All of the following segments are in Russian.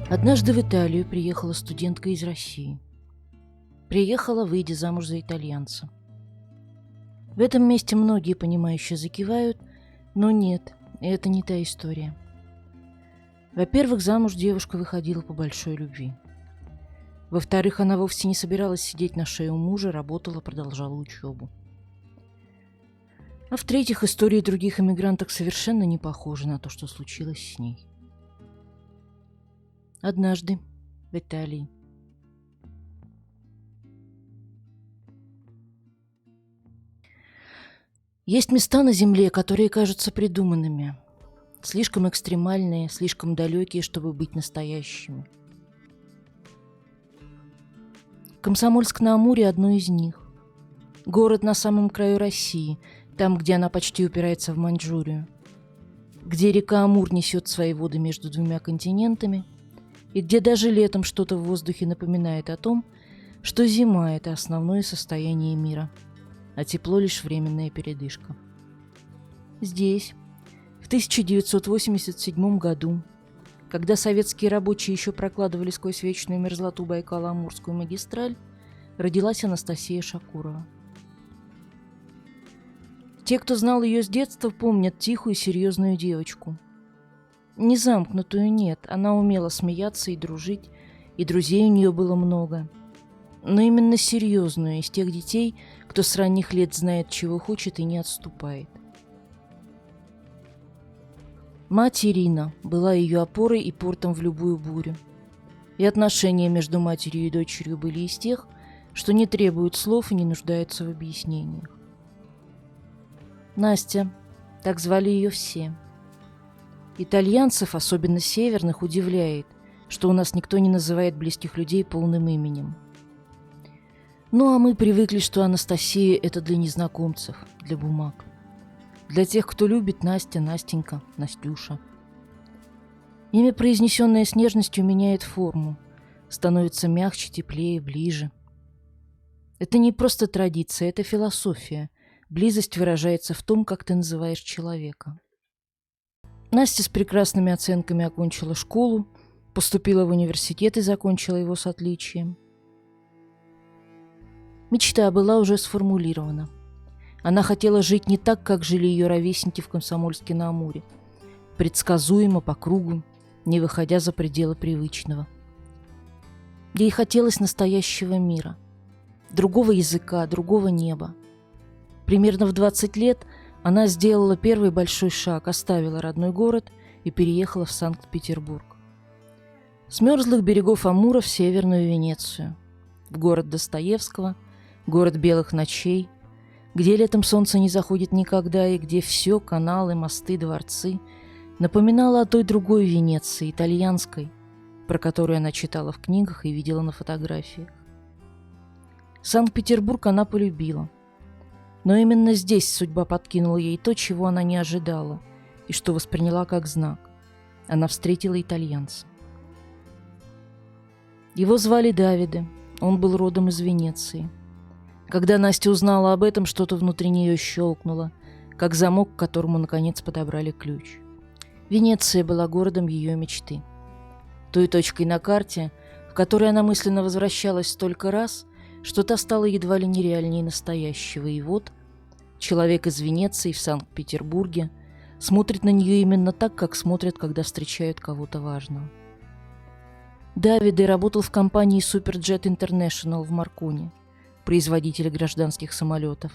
Однажды в Италию приехала студентка из России. Приехала, выйдя замуж за итальянца. В этом месте многие понимающие закивают, но нет, это не та история. Во-первых, замуж девушка выходила по большой любви. Во-вторых, она вовсе не собиралась сидеть на шее у мужа, работала, продолжала учебу. А в-третьих, истории других эмигранток совершенно не похожи на то, что случилось с ней. Однажды в Италии. Есть места на Земле, которые кажутся придуманными, слишком экстремальные, слишком далекие, чтобы быть настоящими. Комсомольск-на-Амуре – одно из них. Город на самом краю России, там, где она почти упирается в Маньчжурию, где река Амур несет свои воды между двумя континентами, и где даже летом что-то в воздухе напоминает о том, что зима – это основное состояние мира, а тепло – лишь временная передышка. Здесь, в 1987 году, когда советские рабочие еще прокладывали сквозь вечную мерзлоту Байкало-Амурскую магистраль, родилась Анастасия Шакурова. Те, кто знал ее с детства, помнят тихую, серьезную девочку. Не замкнутую, нет, она умела смеяться и дружить, и друзей у нее было много. Но именно серьезную, из тех детей, кто с ранних лет знает, чего хочет и не отступает. Мать Ирина была ее опорой и портом в любую бурю. И отношения между матерью и дочерью были из тех, что не требуют слов и не нуждаются в объяснениях. Настя, так звали ее все. Итальянцев, особенно северных, удивляет, что у нас никто не называет близких людей полным именем. Ну а мы привыкли, что Анастасия – это для незнакомцев, для бумаг. Для тех, кто любит: Настя, Настенька, Настюша. Имя, произнесенное с нежностью, меняет форму, становится мягче, теплее, ближе. Это не просто традиция, это философия. Близость выражается в том, как ты называешь человека. Настя с прекрасными оценками окончила школу, поступила в университет и закончила его с отличием. Мечта была уже сформулирована. Она хотела жить не так, как жили ее ровесники в Комсомольске-на-Амуре, предсказуемо, по кругу, не выходя за пределы привычного. Ей хотелось настоящего мира, другого языка, другого неба. Примерно в 20 лет она сделала первый большой шаг, оставила родной город и переехала в Санкт-Петербург. С мерзлых берегов Амура в Северную Венецию, в город Достоевского, город белых ночей, где летом солнце не заходит никогда и где все, каналы, мосты, дворцы, напоминало о той другой Венеции, итальянской, про которую она читала в книгах и видела на фотографиях. Санкт-Петербург она полюбила. Но именно здесь судьба подкинула ей то, чего она не ожидала, и что восприняла как знак. Она встретила итальянца. Его звали Давиде, он был родом из Венеции. Когда Настя узнала об этом, что-то внутри нее щелкнуло, как замок, к которому наконец подобрали ключ. Венеция была городом ее мечты. Той точкой на карте, в которой она мысленно возвращалась столько раз, что та стала едва ли нереальнее настоящего. И вот человек из Венеции в Санкт-Петербурге смотрит на нее именно так, как смотрят, когда встречают кого-то важного. Давиде работал в компании Superjet International в Маркони, производителя гражданских самолетов,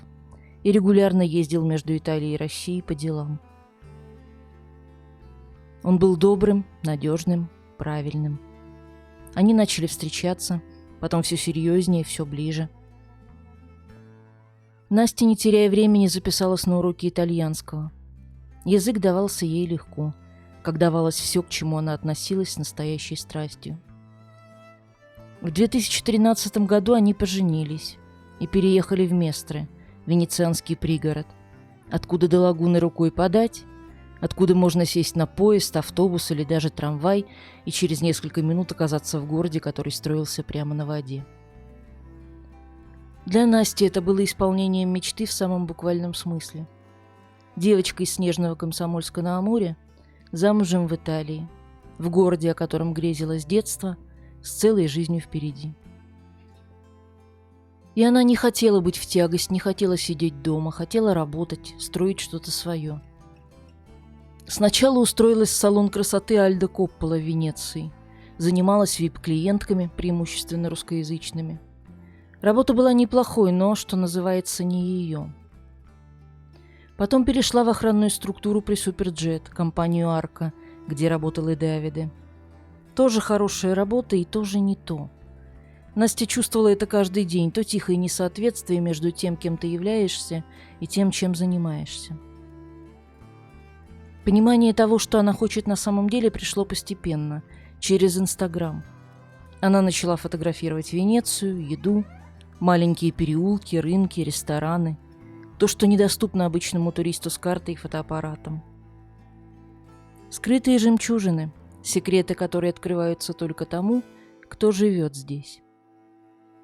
и регулярно ездил между Италией и Россией по делам. Он был добрым, надежным, правильным. Они начали встречаться, потом все серьезнее, все ближе. Настя, не теряя времени, записалась на уроки итальянского. Язык давался ей легко, как давалось все, к чему она относилась с настоящей страстью. В 2013 году они поженились и переехали в Местре, венецианский пригород, откуда до лагуны рукой подать, откуда можно сесть на поезд, автобус или даже трамвай и через несколько минут оказаться в городе, который строился прямо на воде. Для Насти это было исполнением мечты в самом буквальном смысле. Девочка из снежного Комсомольска-на-Амуре, замужем в Италии, в городе, о котором грезила с детства, с целой жизнью впереди. И она не хотела быть в тягость, не хотела сидеть дома, хотела работать, строить что-то свое. Сначала устроилась в салон красоты Альдо Коппола в Венеции. Занималась вип-клиентками, преимущественно русскоязычными. Работа была неплохой, но, что называется, не ее. Потом перешла в охранную структуру при Суперджет, компанию «Арка», где работал и Давиде. Тоже хорошая работа и тоже не то. Настя чувствовала это каждый день, то тихое несоответствие между тем, кем ты являешься, и тем, чем занимаешься. Понимание того, что она хочет на самом деле, пришло постепенно, через Инстаграм. Она начала фотографировать Венецию, еду, маленькие переулки, рынки, рестораны, то, что недоступно обычному туристу с картой и фотоаппаратом. Скрытые жемчужины, секреты, которые открываются только тому, кто живет здесь.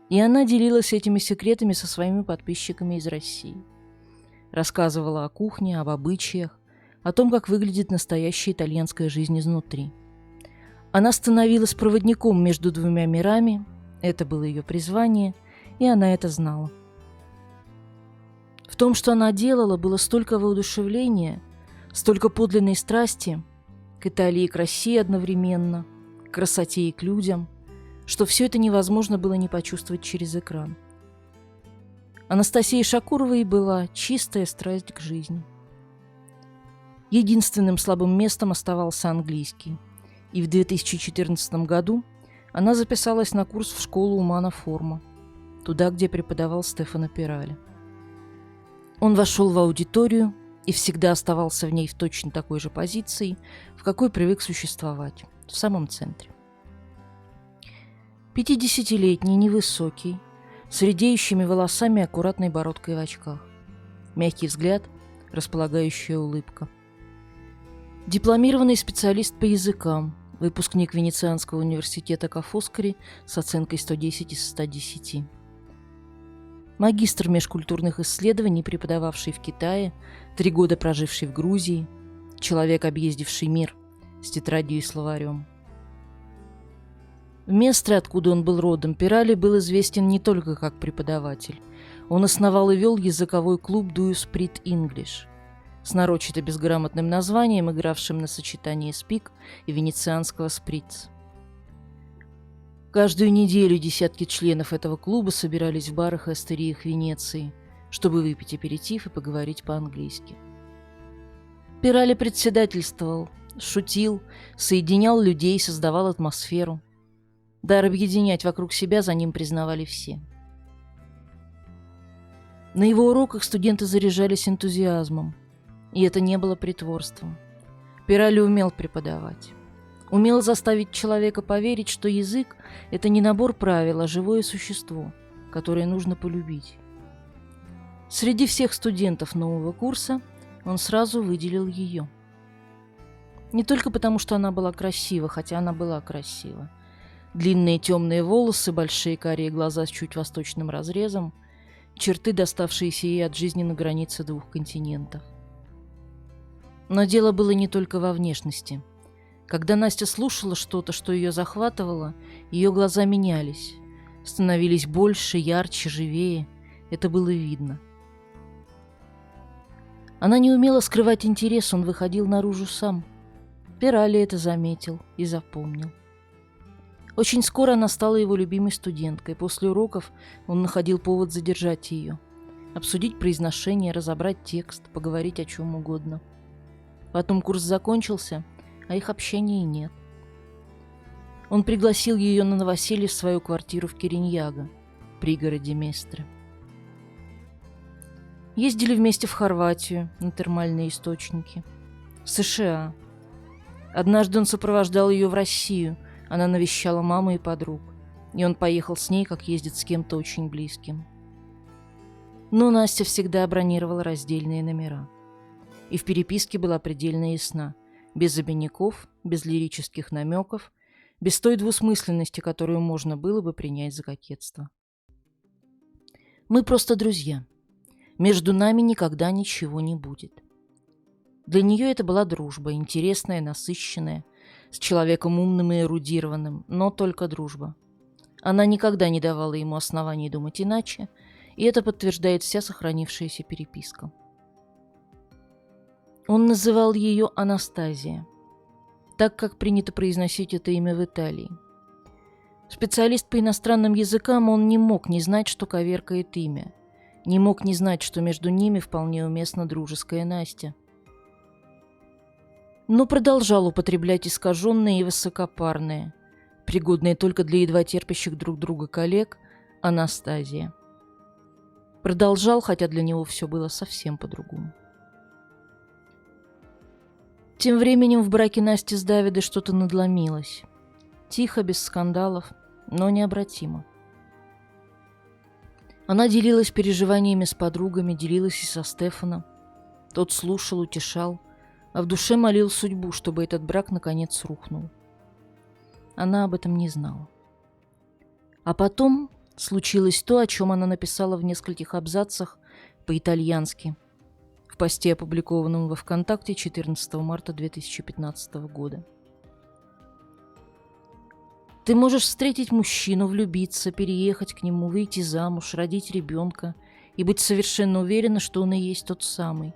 И она делилась этими секретами со своими подписчиками из России. Рассказывала о кухне, об обычаях, о том, как выглядит настоящая итальянская жизнь изнутри. Она становилась проводником между двумя мирами, это было ее призвание, и она это знала. В том, что она делала, было столько воодушевления, столько подлинной страсти к Италии и к России одновременно, к красоте и к людям, что все это невозможно было не почувствовать через экран. Анастасии Шакуровой была чистая страсть к жизни. Единственным слабым местом оставался английский, и в 2014 году она записалась на курс в школу Умана Форма, туда, где преподавал Стефано Пиралли. Он вошел в аудиторию и всегда оставался в ней в точно такой же позиции, в какой привык существовать, в самом центре. 50-летний, невысокий, с редеющими волосами и аккуратной бородкой в очках. Мягкий взгляд, располагающая улыбка. Дипломированный специалист по языкам, выпускник Венецианского университета Ка' Фоскари с оценкой 110 из 110. Магистр межкультурных исследований, преподававший в Китае, 3 года проживший в Грузии, человек, объездивший мир с тетрадью и словарем. В Местре, откуда он был родом, Пиралли был известен не только как преподаватель. Он основал и вел языковой клуб «Do You Speak English» с нарочито безграмотным названием, игравшим на сочетании «спик» и венецианского «сприц». Каждую неделю десятки членов этого клуба собирались в барах и остериях Венеции, чтобы выпить аперитив и поговорить по-английски. Пиралли председательствовал, шутил, соединял людей, создавал атмосферу. Дар объединять вокруг себя за ним признавали все. На его уроках студенты заряжались энтузиазмом, и это не было притворством. Пиралли умел преподавать. Умел заставить человека поверить, что язык – это не набор правил, а живое существо, которое нужно полюбить. Среди всех студентов нового курса он сразу выделил ее. Не только потому, что она была красива, хотя она была красива. Длинные темные волосы, большие карие глаза с чуть восточным разрезом, черты, доставшиеся ей от жизни на границе 2 континентов. Но дело было не только во внешности. Когда Настя слушала что-то, что ее захватывало, ее глаза менялись, становились больше, ярче, живее. Это было видно. Она не умела скрывать интерес, он выходил наружу сам. Пиралли это заметил и запомнил. Очень скоро она стала его любимой студенткой. После уроков он находил повод задержать ее, обсудить произношение, разобрать текст, поговорить о чем угодно. Потом курс закончился, а их общения нет. Он пригласил ее на новоселье в свою квартиру в Кириньяго, пригороде Местре. Ездили вместе в Хорватию на термальные источники, в США. Однажды он сопровождал ее в Россию, она навещала маму и подруг, и он поехал с ней, как ездит с кем-то очень близким. Но Настя всегда бронировала раздельные номера. И в переписке была предельно ясна, без обиняков, без лирических намеков, без той двусмысленности, которую можно было бы принять за кокетство. Мы просто друзья. Между нами никогда ничего не будет. Для нее это была дружба, интересная, насыщенная, с человеком умным и эрудированным, но только дружба. Она никогда не давала ему оснований думать иначе, и это подтверждает вся сохранившаяся переписка. Он называл ее Анастазия, так как принято произносить это имя в Италии. Специалист по иностранным языкам, он не мог не знать, что коверкает имя, не мог не знать, что между ними вполне уместна дружеская Настя. Но продолжал употреблять искаженные и высокопарные, пригодные только для едва терпящих друг друга коллег, Анастазия. Продолжал, хотя для него все было совсем по-другому. Тем временем в браке Насти с Давидом что-то надломилось. Тихо, без скандалов, но необратимо. Она делилась переживаниями с подругами, делилась и со Стефаном. Тот слушал, утешал, а в душе молил судьбу, чтобы этот брак наконец рухнул. Она об этом не знала. А потом случилось то, о чем она написала в нескольких абзацах по-итальянски в посте, опубликованном во ВКонтакте 14 марта 2015 года. Ты можешь встретить мужчину, влюбиться, переехать к нему, выйти замуж, родить ребенка и быть совершенно уверена, что он и есть тот самый.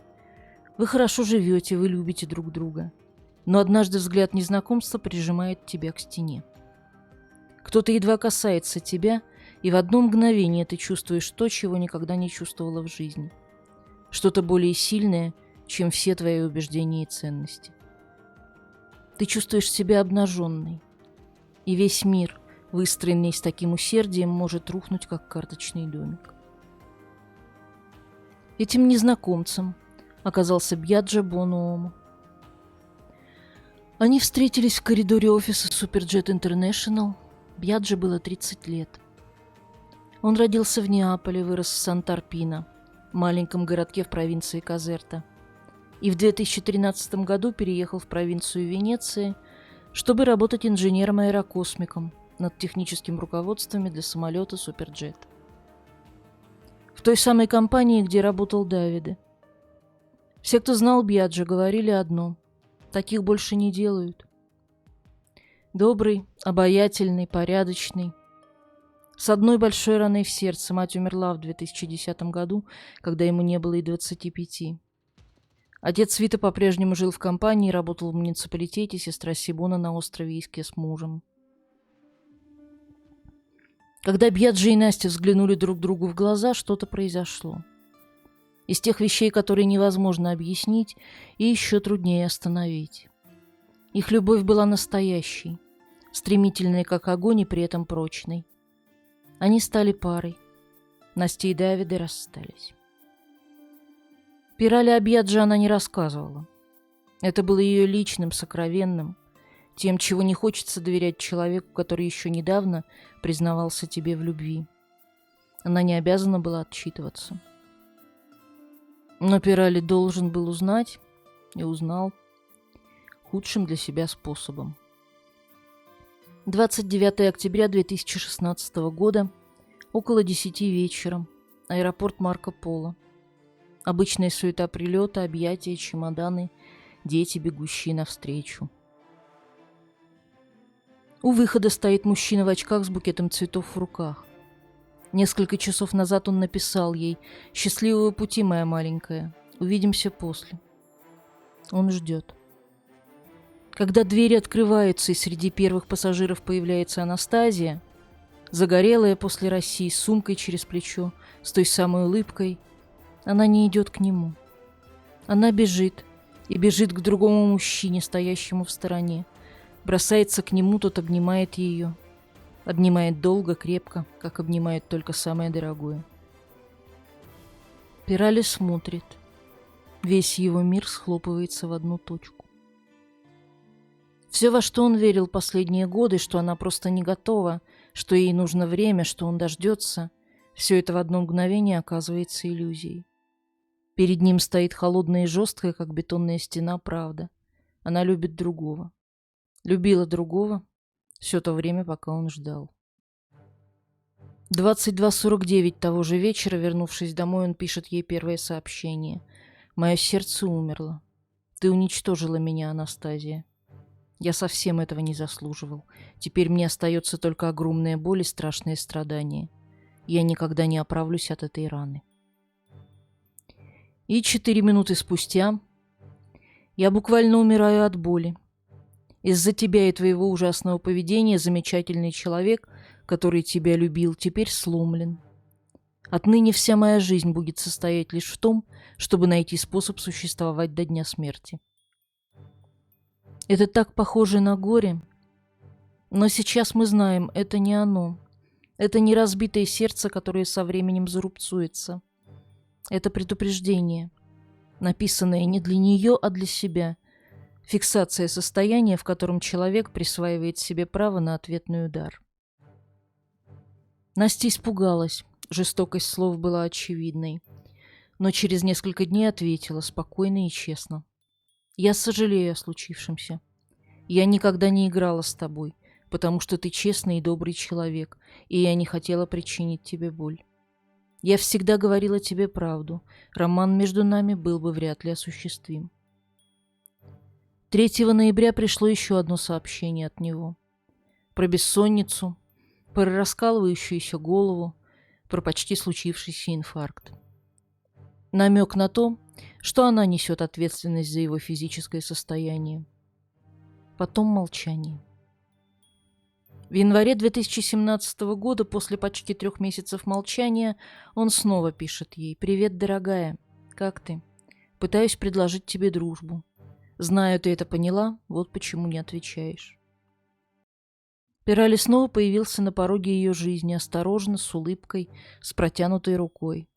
Вы хорошо живете, вы любите друг друга. Но однажды взгляд незнакомца прижимает тебя к стене. Кто-то едва касается тебя, и в одно мгновение ты чувствуешь то, чего никогда не чувствовала в жизни. Что-то более сильное, чем все твои убеждения и ценности. Ты чувствуешь себя обнаженной, и весь мир, выстроенный с таким усердием, может рухнуть, как карточный домик. Этим незнакомцем оказался Бьяджо Бонуомо. Они встретились в коридоре офиса Superjet International. Бьяджо было 30 лет. Он родился в Неаполе, вырос в Сан-Тарпино, маленьком городке в провинции Казерта, и в 2013 году переехал в провинцию Венеции, чтобы работать инженером-аэрокосмиком над техническим руководством для самолета Superjet. В той самой компании, где работал Давиде. Все, кто знал Бьяджо, говорили одно: таких больше не делают. Добрый, обаятельный, порядочный. С одной большой раной в сердце. Мать умерла в 2010 году, когда ему не было и 25. Отец Вита по-прежнему жил в компании, работал в муниципалитете, сестра Симона на острове Иске с мужем. Когда Бьяджо и Настя взглянули друг другу в глаза, что-то произошло. Из тех вещей, которые невозможно объяснить и еще труднее остановить. Их любовь была настоящей, стремительной, как огонь, и при этом прочной. Они стали парой. Настя и Давиде расстались. Пирали о Бьяджо она не рассказывала. Это было ее личным, сокровенным, тем, чего не хочется доверять человеку, который еще недавно признавался тебе в любви. Она не обязана была отчитываться. Но Пирали должен был узнать, и узнал, худшим для себя способом. 29 октября 2016 года, около 10 вечера, аэропорт Марко Поло. Обычная суета прилета, объятия, чемоданы, дети, бегущие навстречу. У выхода стоит мужчина в очках с букетом цветов в руках. Несколько часов назад он написал ей: «Счастливого пути, моя маленькая. Увидимся после». Он ждет. Когда двери открываются, и среди первых пассажиров появляется Анастазия, загорелая после России, с сумкой через плечо, с той самой улыбкой, она не идет к нему. Она бежит, и бежит к другому мужчине, стоящему в стороне. Бросается к нему, тот обнимает ее. Обнимает долго, крепко, как обнимает только самое дорогое. Пирали смотрит. Весь его мир схлопывается в одну точку. Все, во что он верил последние годы, что она просто не готова, что ей нужно время, что он дождется, все это в одно мгновение оказывается иллюзией. Перед ним стоит холодная и жесткая, как бетонная стена, правда. Она любит другого. Любила другого все то время, пока он ждал. 22:49 того же вечера, вернувшись домой, он пишет ей первое сообщение. «Мое сердце умерло. Ты уничтожила меня, Анастазия. Я совсем этого не заслуживал. Теперь мне остается только огромная боль и страшное страдание. Я никогда не оправлюсь от этой раны. И 4 минуты спустя я буквально умираю от боли. Из-за тебя и твоего ужасного поведения замечательный человек, который тебя любил, теперь сломлен. Отныне вся моя жизнь будет состоять лишь в том, чтобы найти способ существовать до дня смерти. Это так похоже на горе, но сейчас мы знаем, это не оно. Это не разбитое сердце, которое со временем зарубцуется. Это предупреждение, написанное не для нее, а для себя. Фиксация состояния, в котором человек присваивает себе право на ответный удар. Настя испугалась. Жестокость слов была очевидной. Но через несколько дней ответила спокойно и честно. «Я сожалею о случившемся. Я никогда не играла с тобой, потому что ты честный и добрый человек, и я не хотела причинить тебе боль. Я всегда говорила тебе правду. Роман между нами был бы вряд ли осуществим». 3 ноября пришло еще одно сообщение от него. Про бессонницу, про раскалывающуюся голову, про почти случившийся инфаркт. Намек на то, что она несет ответственность за его физическое состояние. Потом молчание. В январе 2017 года, после почти 3 месяцев молчания, он снова пишет ей: «Привет, дорогая. Как ты? Пытаюсь предложить тебе дружбу. Знаю, ты это поняла, вот почему не отвечаешь». Пирали снова появился на пороге ее жизни, осторожно, с улыбкой, с протянутой рукой.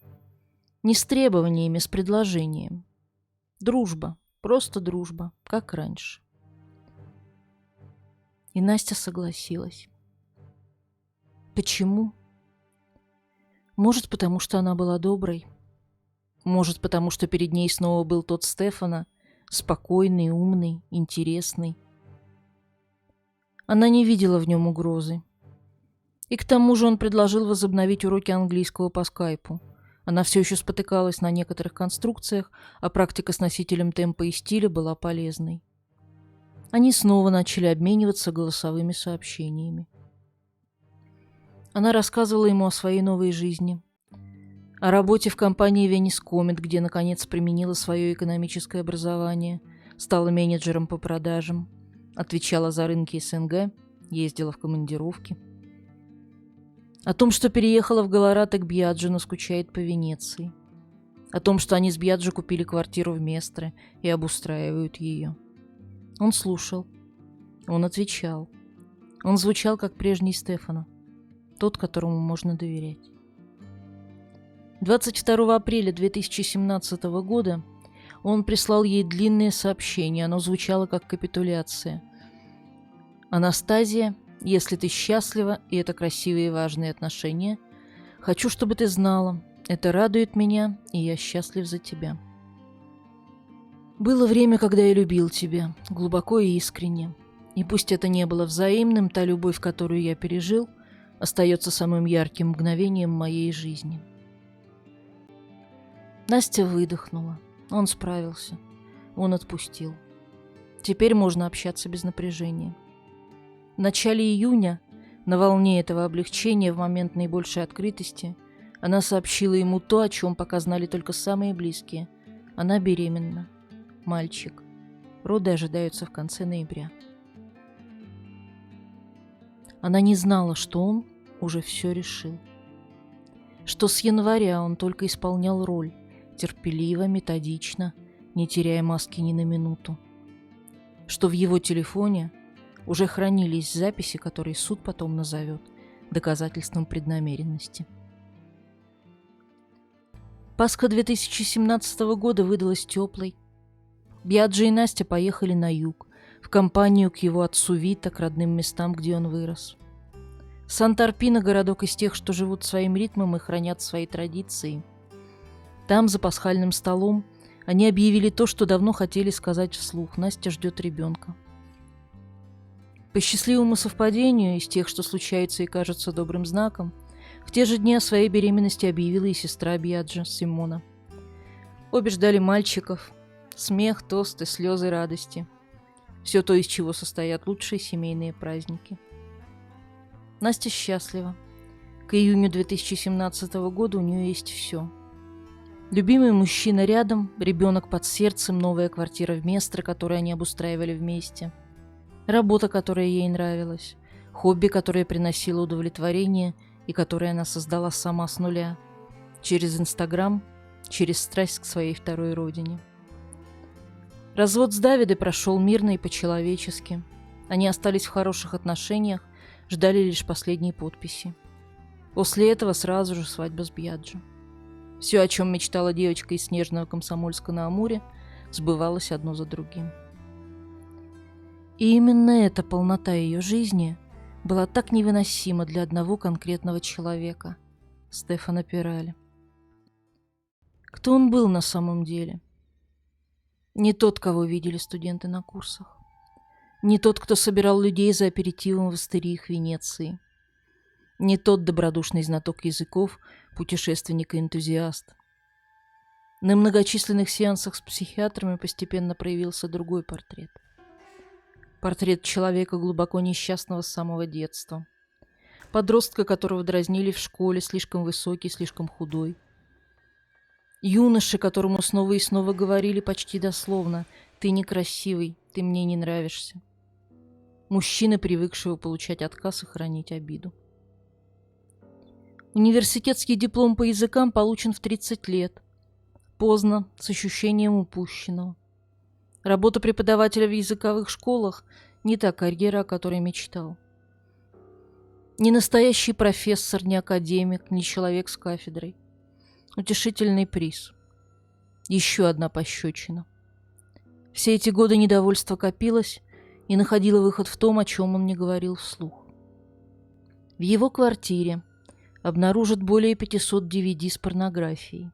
Не с требованиями, с предложением. Дружба, просто дружба, как раньше. И Настя согласилась. Почему? Может, потому что она была доброй. Может, потому что перед ней снова был тот Стефана, спокойный, умный, интересный. Она не видела в нем угрозы. И к тому же он предложил возобновить уроки английского по скайпу. Она все еще спотыкалась на некоторых конструкциях, а практика с носителем темпа и стиля была полезной. Они снова начали обмениваться голосовыми сообщениями. Она рассказывала ему о своей новой жизни, о работе в компании Venice Comet, где, наконец, применила свое экономическое образование, стала менеджером по продажам, отвечала за рынки СНГ, ездила в командировки. О том, что переехала в Галарате к Бьяджо, но скучает по Венеции. О том, что они с Бьяджо купили квартиру в Местре и обустраивают ее. Он слушал. Он отвечал. Он звучал, как прежний Стефано. Тот, которому можно доверять. 22 апреля 2017 года он прислал ей длинное сообщение. Оно звучало как капитуляция. «Анастазия, если ты счастлива, и это красивые и важные отношения, хочу, чтобы ты знала, это радует меня, и я счастлив за тебя. Было время, когда я любил тебя, глубоко и искренне. И пусть это не было взаимным, та любовь, которую я пережил, остается самым ярким мгновением моей жизни». Настя выдохнула. Он справился. Он отпустил. Теперь можно общаться без напряжения. В начале июня, на волне этого облегчения, в момент наибольшей открытости, она сообщила ему то, о чем пока знали только самые близкие. Она беременна. Мальчик. Роды ожидаются в конце ноября. Она не знала, что он уже все решил. Что с января он только исполнял роль, терпеливо, методично, не теряя маски ни на минуту. Что в его телефоне уже хранились записи, которые суд потом назовет доказательством преднамеренности. Пасха 2017 года выдалась теплой. Бьяджо и Настя поехали на юг, в компанию к его отцу Вита, к родным местам, где он вырос. Сан-Тарпино – городок из тех, что живут своим ритмом и хранят свои традиции. Там, за пасхальным столом, они объявили то, что давно хотели сказать вслух. Настя ждет ребенка. По счастливому совпадению, из тех, что случаются и кажутся добрым знаком, в те же дни о своей беременности объявила и сестра Бьяджо, Симона. Обе ждали мальчиков. Смех, тосты, слезы радости. Все то, из чего состоят лучшие семейные праздники. Настя счастлива. К июню 2017 года у нее есть все. Любимый мужчина рядом, ребенок под сердцем, новая квартира в Местре, которую они обустраивали вместе. Работа, которая ей нравилась. Хобби, которое приносило удовлетворение и которое она создала сама с нуля. Через Инстаграм, через страсть к своей второй родине. Развод с Давидой прошел мирно и по-человечески. Они остались в хороших отношениях, ждали лишь последней подписи. После этого сразу же свадьба с Бьяджо. Все, о чем мечтала девочка из снежного Комсомольска-на-Амуре, сбывалось одно за другим. И именно эта полнота ее жизни была так невыносима для одного конкретного человека – Стефано Пиралли. Кто он был на самом деле? Не тот, кого видели студенты на курсах. Не тот, кто собирал людей за аперитивом в астериях Венеции. Не тот добродушный знаток языков, путешественник и энтузиаст. На многочисленных сеансах с психиатрами постепенно проявился другой портрет. Портрет человека, глубоко несчастного с самого детства. Подростка, которого дразнили в школе, слишком высокий, слишком худой. Юноши, которому снова и снова говорили почти дословно: «Ты некрасивый, ты мне не нравишься». Мужчины, привыкшего получать отказ и хранить обиду. Университетский диплом по языкам получен в 30 лет. Поздно, с ощущением упущенного. Работа преподавателя в языковых школах – не та карьера, о которой мечтал. Не настоящий профессор, не академик, не человек с кафедрой. Утешительный приз. Еще одна пощечина. Все эти годы недовольство копилось и находило выход в том, о чем он не говорил вслух. В его квартире обнаружат более 500 DVD с порнографией.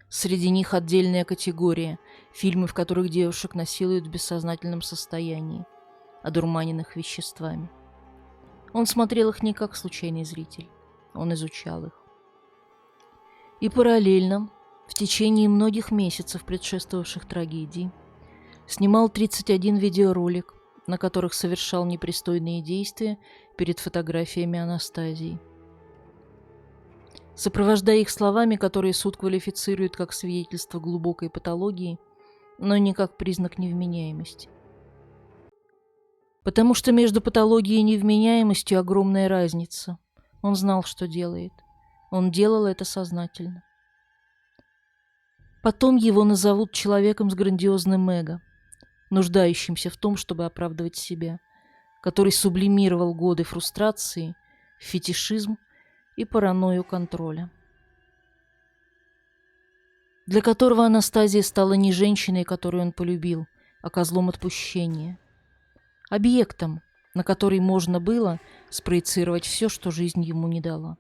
Среди них отдельная категория – фильмы, в которых девушек насилуют в бессознательном состоянии, одурманенных веществами. Он смотрел их не как случайный зритель, он изучал их. И параллельно, в течение многих месяцев, предшествовавших трагедии, снимал 31 видеоролик, на которых совершал непристойные действия перед фотографиями Анастазии. Сопровождая их словами, которые суд квалифицирует как свидетельство глубокой патологии, но не как признак невменяемости. Потому что между патологией и невменяемостью огромная разница. Он знал, что делает. Он делал это сознательно. Потом его назовут человеком с грандиозным эго, нуждающимся в том, чтобы оправдывать себя, который сублимировал годы фрустрации, фетишизм и паранойю контроля. Для которого Анастазия стала не женщиной, которую он полюбил, а козлом отпущения. Объектом, на который можно было спроецировать все, что жизнь ему не дала.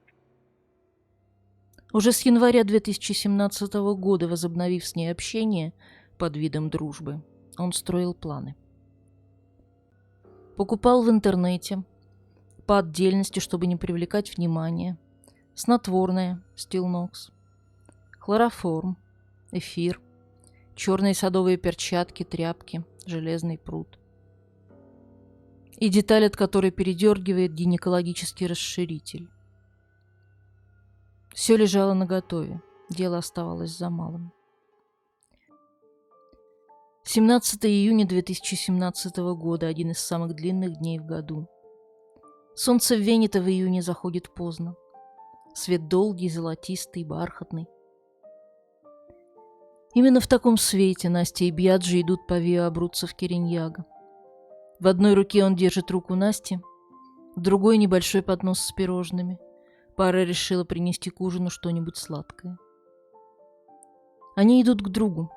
Уже с января 2017 года, возобновив с ней общение под видом дружбы, он строил планы. Покупал в интернете, по отдельности, чтобы не привлекать внимания, снотворное, стилнокс, хлороформ, эфир, черные садовые перчатки, тряпки, железный пруд. И деталь, от которой передергивает гинекологический расширитель. Все лежало наготове, дело оставалось за малым. 17 июня 2017 года, один из самых длинных дней в году. Солнце в Венето в июне заходит поздно. Свет долгий, золотистый, бархатный. Именно в таком свете Настя и Бьяджо идут по Виа Абруццо в Кириньяго. В одной руке он держит руку Насти, в другой небольшой поднос с пирожными. Пара решила принести к ужину что-нибудь сладкое. Они идут к другу,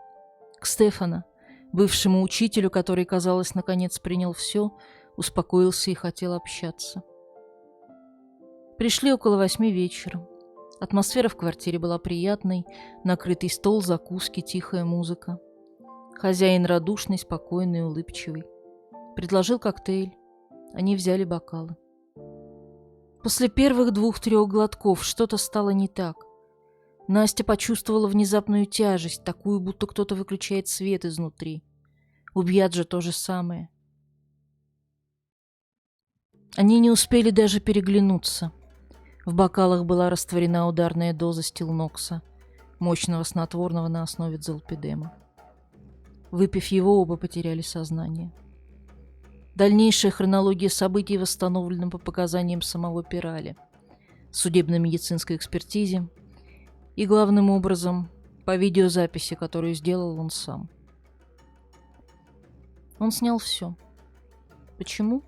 к Стефано, бывшему учителю, который, казалось, наконец принял все, успокоился и хотел общаться. Пришли около 8 вечера. Атмосфера в квартире была приятной, накрытый стол, закуски, тихая музыка. Хозяин радушный, спокойный, улыбчивый. Предложил коктейль. Они взяли бокалы. После первых 2-3 глотков что-то стало не так. Настя почувствовала внезапную тяжесть, такую, будто кто-то выключает свет изнутри. У Бьяджо то же самое. Они не успели даже переглянуться. В бокалах была растворена ударная доза стилнокса, мощного снотворного на основе дзолпидема. Выпив его, оба потеряли сознание. Дальнейшая хронология событий восстановлена по показаниям самого Пирали, судебно-медицинской экспертизе и, главным образом, по видеозаписи, которую сделал он сам. Он снял все. Почему?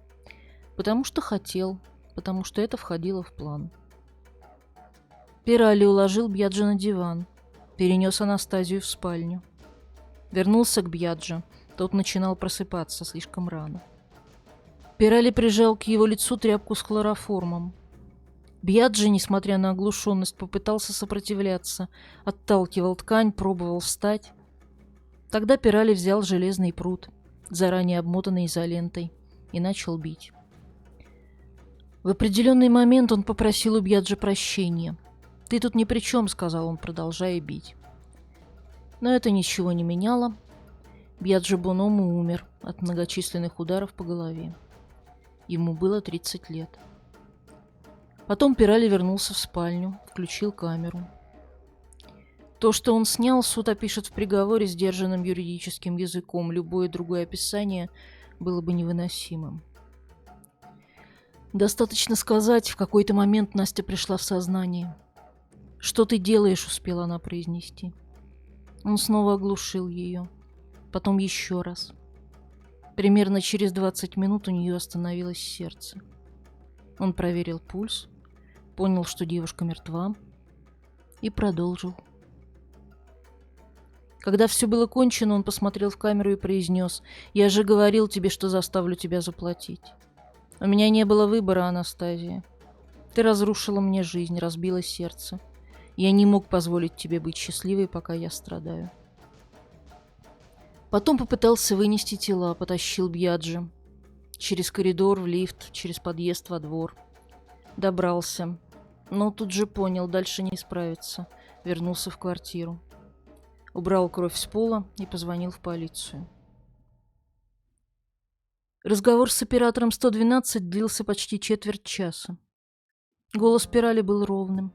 Потому что хотел, потому что это входило в план. Пирали уложил Бьяджа на диван, перенес Анастазию в спальню. Вернулся к Бьяджа, тот начинал просыпаться слишком рано. Пирали прижал к его лицу тряпку с хлороформом. Бьяджи, несмотря на оглушенность, попытался сопротивляться, отталкивал ткань, пробовал встать. Тогда Пирали взял железный прут, заранее обмотанный изолентой, и начал бить. В определенный момент он попросил у Бьяджи прощения. «Ты тут ни при чем», — сказал он, продолжая бить. Но это ничего не меняло. Бьяджи Боному умер от многочисленных ударов по голове. Ему было 30 лет. Потом Пирали вернулся в спальню, включил камеру. То, что он снял, суд опишет в приговоре сдержанным юридическим языком. Любое другое описание было бы невыносимым. Достаточно сказать, в какой-то момент Настя пришла в сознание. «Что ты делаешь?» — успела она произнести. Он снова оглушил ее. Потом еще раз. Примерно через 20 минут у нее остановилось сердце. Он проверил пульс, понял, что девушка мертва, и продолжил. Когда все было кончено, он посмотрел в камеру и произнес: «Я же говорил тебе, что заставлю тебя заплатить. У меня не было выбора, Анастазия. Ты разрушила мне жизнь, разбила сердце. Я не мог позволить тебе быть счастливой, пока я страдаю». Потом попытался вынести тела, потащил Бьяджи. Через коридор, в лифт, через подъезд во двор. Добрался. Но тут же понял, дальше не справится. Вернулся в квартиру. Убрал кровь с пола и позвонил в полицию. Разговор с оператором 112 длился почти четверть часа. Голос Пирали был ровным.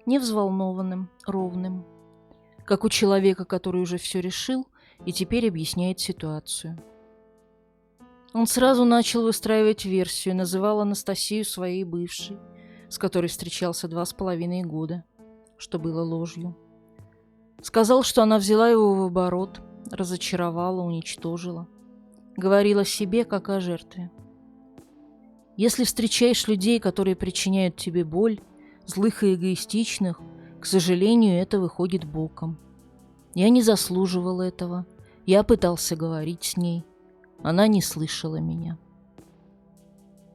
Не взволнованным, ровным. Как у человека, который уже все решил и теперь объясняет ситуацию. Он сразу начал выстраивать версию, называл Анастасию своей бывшей, с которой встречался 2,5 года, что было ложью. Сказал, что она взяла его в оборот, разочаровала, уничтожила. Говорила о себе, как о жертве. Если встречаешь людей, которые причиняют тебе боль, злых и эгоистичных, к сожалению, это выходит боком. Я не заслуживал этого. Я пытался говорить с ней. Она не слышала меня.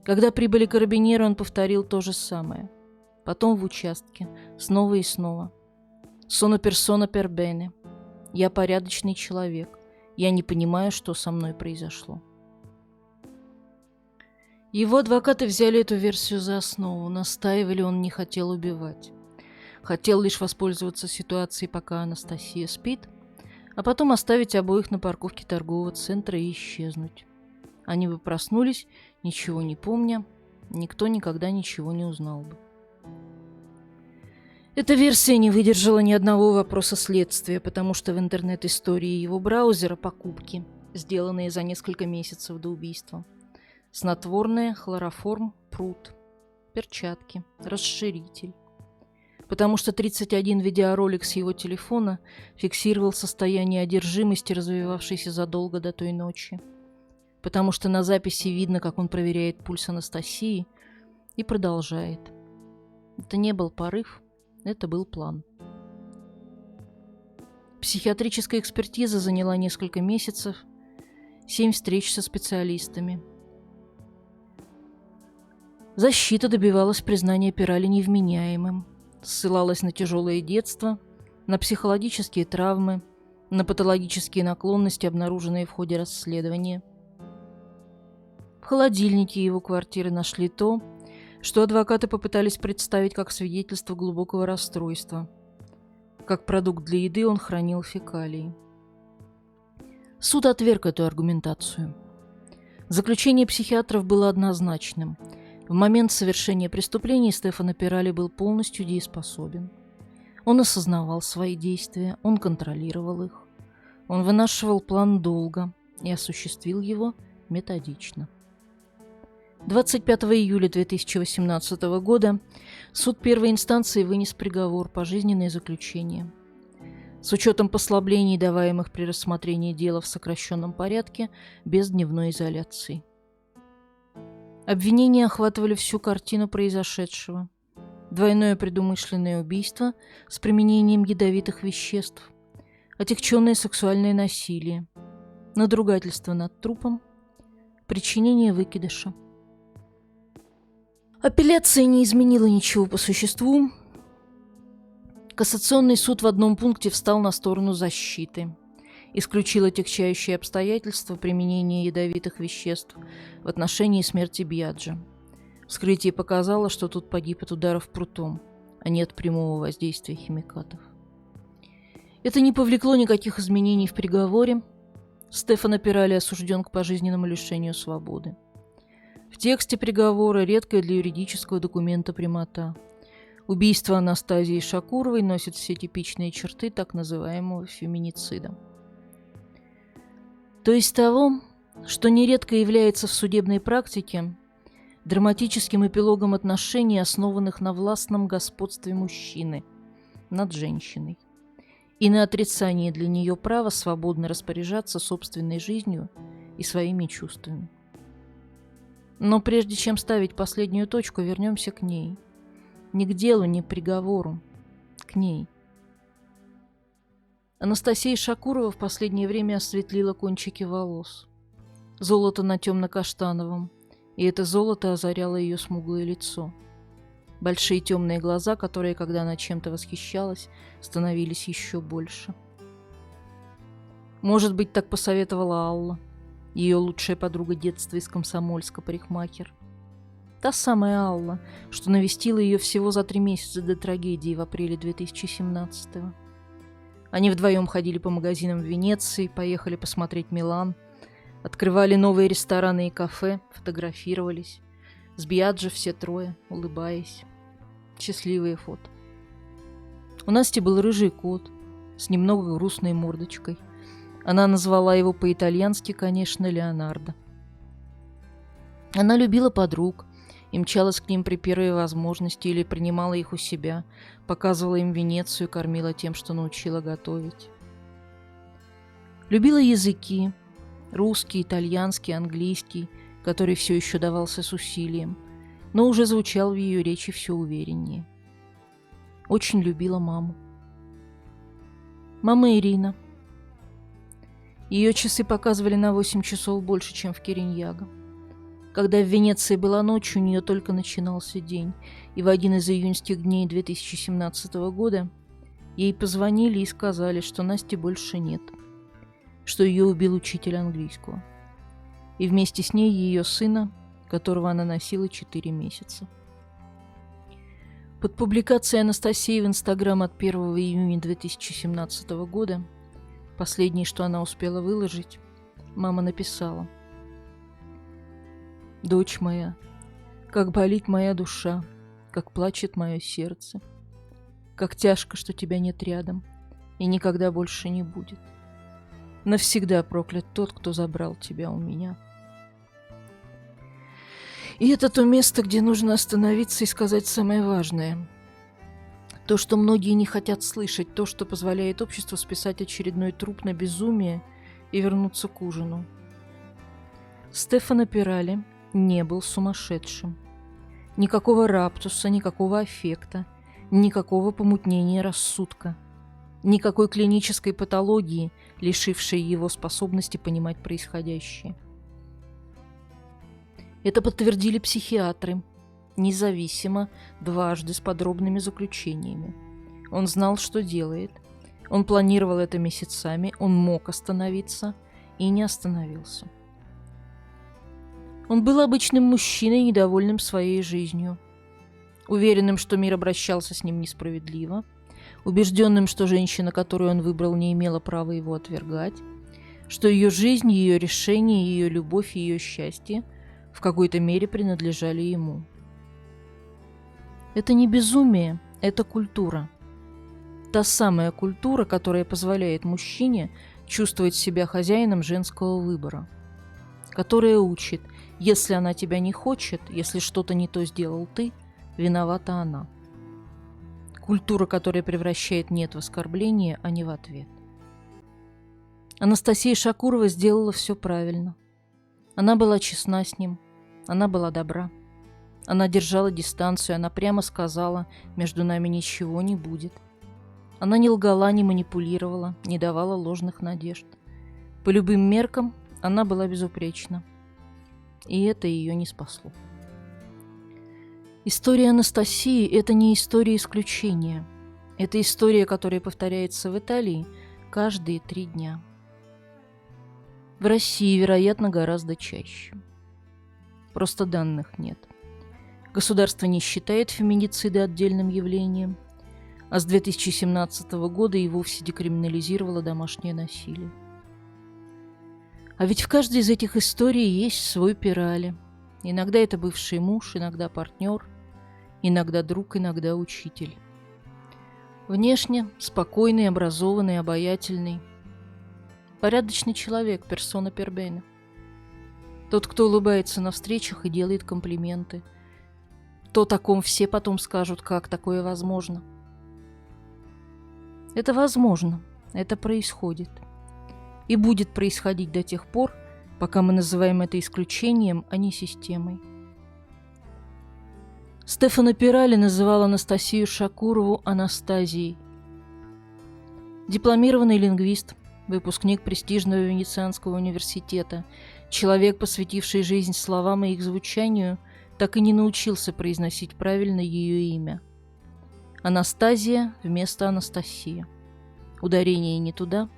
Когда прибыли карабинеры, он повторил то же самое. Потом в участке. Снова и снова. «Sono persona per bene». Я порядочный человек. Я не понимаю, что со мной произошло. Его адвокаты взяли эту версию за основу. Настаивали, он не хотел убивать. Хотел лишь воспользоваться ситуацией, пока Анастасия спит, а потом оставить обоих на парковке торгового центра и исчезнуть. Они бы проснулись, ничего не помня, никто никогда ничего не узнал бы. Эта версия не выдержала ни одного вопроса следствия, потому что в интернет-истории его браузера покупки, сделанные за несколько месяцев до убийства, снотворное, хлороформ, прут, перчатки, расширитель. Потому что 31 видеоролик с его телефона фиксировал состояние одержимости, развивавшейся задолго до той ночи. Потому что на записи видно, как он проверяет пульс Анастасии и продолжает. Это не был порыв, это был план. Психиатрическая экспертиза заняла несколько месяцев, 7 встреч со специалистами. Защита добивалась признания Пирали невменяемым, ссылалась на тяжелое детство, на психологические травмы, на патологические наклонности, обнаруженные в ходе расследования. В холодильнике его квартиры нашли то, что адвокаты попытались представить как свидетельство глубокого расстройства. Как продукт для еды он хранил фекалии. Суд отверг эту аргументацию. Заключение психиатров было однозначным. В момент совершения преступлений Стефано Пирали был полностью дееспособен. Он осознавал свои действия, он контролировал их. Он вынашивал план долго и осуществил его методично. 25 июля 2018 года суд первой инстанции вынес приговор пожизненное заключение. С учетом послаблений, даваемых при рассмотрении дела в сокращенном порядке, без дневной изоляции. Обвинения охватывали всю картину произошедшего. Двойное предумышленное убийство с применением ядовитых веществ, отягченное сексуальное насилие, надругательство над трупом, причинение выкидыша. Апелляция не изменила ничего по существу. Кассационный суд в одном пункте встал на сторону защиты, исключил отягчающие обстоятельства применения ядовитых веществ в отношении смерти Бьяджо. Вскрытие показало, что тут погиб от ударов прутом, а не от прямого воздействия химикатов. Это не повлекло никаких изменений в приговоре. Стефано Пирали осужден к пожизненному лишению свободы. В тексте приговора редкая для юридического документа прямота. Убийство Анастазии Шакуровой носит все типичные черты так называемого феминицида. То есть того, что нередко является в судебной практике драматическим эпилогом отношений, основанных на властном господстве мужчины над женщиной и на отрицании для нее права свободно распоряжаться собственной жизнью и своими чувствами. Но прежде чем ставить последнюю точку, вернемся к ней. Не к делу, не к приговору. К ней. Анастасия Шакурова в последнее время осветлила кончики волос. Золото на темно-каштановом, и это золото озаряло ее смуглое лицо. Большие темные глаза, которые, когда она чем-то восхищалась, становились еще больше. Может быть, так посоветовала Алла, ее лучшая подруга детства из Комсомольска, парикмахер. Та самая Алла, что навестила ее всего за 3 месяца до трагедии в апреле 2017-го. Они вдвоем ходили по магазинам в Венеции, поехали посмотреть Милан, открывали новые рестораны и кафе, фотографировались. С Бьяджо все трое, улыбаясь. Счастливые фото. У Насти был рыжий кот с немного грустной мордочкой. Она назвала его по-итальянски, конечно, Леонардо. Она любила подруг и мчалась к ним при первой возможности или принимала их у себя, показывала им Венецию, кормила тем, что научила готовить. Любила языки – русский, итальянский, английский, который все еще давался с усилием, но уже звучал в ее речи все увереннее. Очень любила маму. Мама Ирина. Ее часы показывали на 8 часов больше, чем в Кириньяго. Когда в Венеции была ночь, у нее только начинался день, и в один из июньских дней 2017 года ей позвонили и сказали, что Насти больше нет, что ее убил учитель английского, и вместе с ней ее сына, которого она носила 4 месяца. Под публикацией Анастасии в Инстаграм от 1 июня 2017 года, последней, что она успела выложить, мама написала: «Дочь моя, как болит моя душа, как плачет мое сердце, как тяжко, что тебя нет рядом и никогда больше не будет. Навсегда проклят тот, кто забрал тебя у меня». И это то место, где нужно остановиться и сказать самое важное. То, что многие не хотят слышать, то, что позволяет обществу списать очередной труп на безумие и вернуться к ужину. Стефано Пирали не был сумасшедшим. Никакого раптуса, никакого аффекта, никакого помутнения рассудка, никакой клинической патологии, лишившей его способности понимать происходящее. Это подтвердили психиатры, независимо, дважды с подробными заключениями. Он знал, что делает. Он планировал это месяцами, он мог остановиться и не остановился. Он был обычным мужчиной, недовольным своей жизнью, уверенным, что мир обращался с ним несправедливо, убежденным, что женщина, которую он выбрал, не имела права его отвергать, что ее жизнь, ее решения, ее любовь и ее счастье в какой-то мере принадлежали ему. Это не безумие, это культура. Та самая культура, которая позволяет мужчине чувствовать себя хозяином женского выбора, которая учит, если она тебя не хочет, если что-то не то сделал ты, виновата она. Культура, которая превращает «нет» в оскорбление, а не в ответ. Анастасия Шакурова сделала все правильно. Она была честна с ним, она была добра. Она держала дистанцию, она прямо сказала: между нами ничего не будет. Она не лгала, не манипулировала, не давала ложных надежд. По любым меркам она была безупречна. И это ее не спасло. История Анастасии – это не история исключения. Это история, которая повторяется в Италии каждые 3 дня. В России, вероятно, гораздо чаще. Просто данных нет. Государство не считает феминициды отдельным явлением, а с 2017 года и вовсе декриминализировало домашнее насилие. А ведь в каждой из этих историй есть свой Пирали. Иногда это бывший муж, иногда партнер, иногда друг, иногда учитель. Внешне спокойный, образованный, обаятельный. Порядочный человек, персона пербене. Тот, кто улыбается на встречах и делает комплименты. То, о ком все потом скажут, как такое возможно. Это возможно, это происходит. И будет происходить до тех пор, пока мы называем это исключением, а не системой. Стефано Пирали называл Анастасию Шакурову Анастазией. Дипломированный лингвист, выпускник престижного Венецианского университета, человек, посвятивший жизнь словам и их звучанию, так и не научился произносить правильно ее имя. Анастазия вместо Анастасия. Ударение не туда,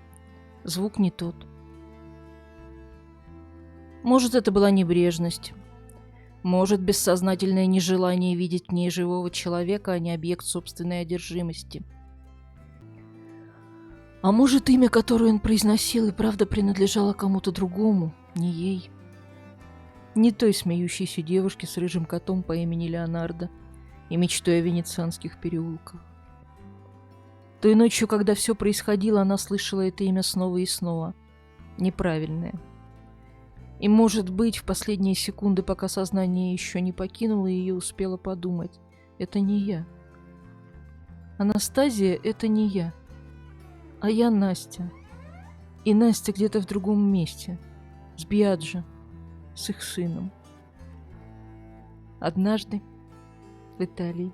звук не тот. Может, это была небрежность. Может, бессознательное нежелание видеть в ней живого человека, а не объект собственной одержимости. А может, имя, которое он произносил, и правда принадлежало кому-то другому, не ей. Не той смеющейся девушке с рыжим котом по имени Леонардо и мечтой о венецианских переулках. Той ночью, когда все происходило, она слышала это имя снова и снова. Неправильное. И, может быть, в последние секунды, пока сознание еще не покинуло ее, успела подумать: это не я. Анастазия — это не я. А я Настя. И Настя где-то в другом месте. С Биаджо. С их сыном. Однажды в Италии.